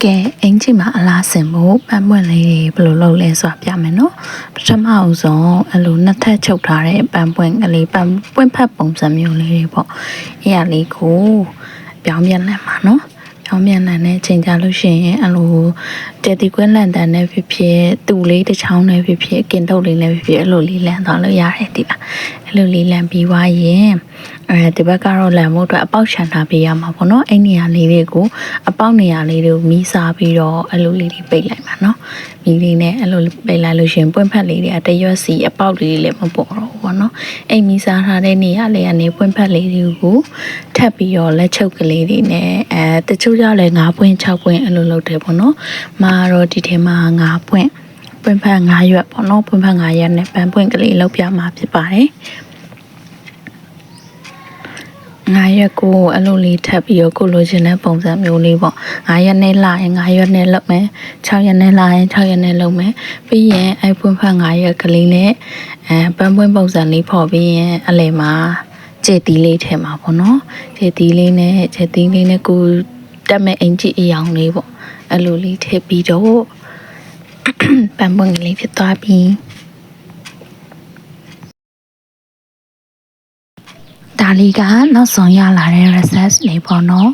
ကဲအင်ကြီးမှာအလားစင်ဖို့ပန်းပွင့်လေးတွေဘယ်လိုလုပ်လဲဆိုတာပြမယ်နော်ပထမအဆုံးအဲ့လိုနှစ်ထပ်ချုပ်ထားတဲ့ပန်းပွင့်ကလေးပန်းပွင့်ဖက်ပုံစံမျိုးလေးတွေပေါ့အဲ့ရလေးကိုပြောင်းပြန်လိုက်မှာနော်ပြောင်းပြန်လိုက်တဲ့ချိန်ကြလို့ရှိရင်အဲ့လိုတဲတီကွင်းလန်တန်နဲ့ဖြစ်ဖြစ်တူလေးတစ်ချောင်းနဲ့ဖြစ်ဖြစ်ကင်တုပ်လေးနဲ့ဖြစ်ဖြစ်အဲ့လိုလေးလန်သွားလို့ရတယ်ဒီလားအဲ့လိုလေးလန်ပြီးွားရင်ဒီဘက်ကတော့လန်ဖို့အတွက်အပေါက်ချန်ထားပေးရမှာပေါ့နော်အဲ့နေရာလေးတွေကိုအပေါက်နေရာလေးတွေကိုမီးစားပြီးတော့အဲ့လိုလေးတွေပိတ်လိုက်မှာနော်မီးလေးနဲ့အဲ့လိုပိတ်လိုက်လို့ရှင်ပွင့်ဖက်လေးတွေကတရွက်စီအပေါက်လေးတွေလည်းမပေါ်တော့ဘူးပေါ့နော်အဲ့မီးစားထားတဲ့နေရာလေးကနေပွင့်ဖက်လေးတွေကိုထပ်ပြီးတော့လက်ချုပ်ကလေးတွေနဲ့တချို့ကြလည်း9ပွင့်6ပွင့်အဲ့လိုလုပ်တယ်ပေါ့နော်မာတော့ဒီထဲမှာ9ပွင့်ပွင့်ဖက်9ရွက်ပေါ့နော်ပွင့်ဖက်9ရွက်နဲ့ပန်းပွင့်ကလေးလောက်ပြမှာဖြစ်ပါတယ်9ရက်ကိုအဲ့လိုလေးထပ်ပြီးတော့ကိုလိုချင်တဲ့ပုံစံမျိုးလေးပေါ့9ရက်နဲ့လာရင်9ရက်နဲ့လုပ်မယ်6ရက်နဲ့လာရင်6ရက်နဲ့လုပ်မယ်ပြီးရင်အဲ့ပွင့်ဖက်9ရက်ကလေးနဲ့ပန်းပွင့်ပုံစံလေးဖော်ပြီးရင်အလယ်မှာခြေတီးလေးထည့်မှာပေါ့နော်ခြေတီးလေးနဲ့ကိုတက်မဲ့အင်ကြီးအယောင်လေးပေါ့အဲ့လိုလေးထည့်ပြီးတော့ပန်းပွင့်ကလေးဖြစ်သွားပြီဒါလေးကနောက်ဆုံးရလာတဲ့ recess လေးပေါ့နော်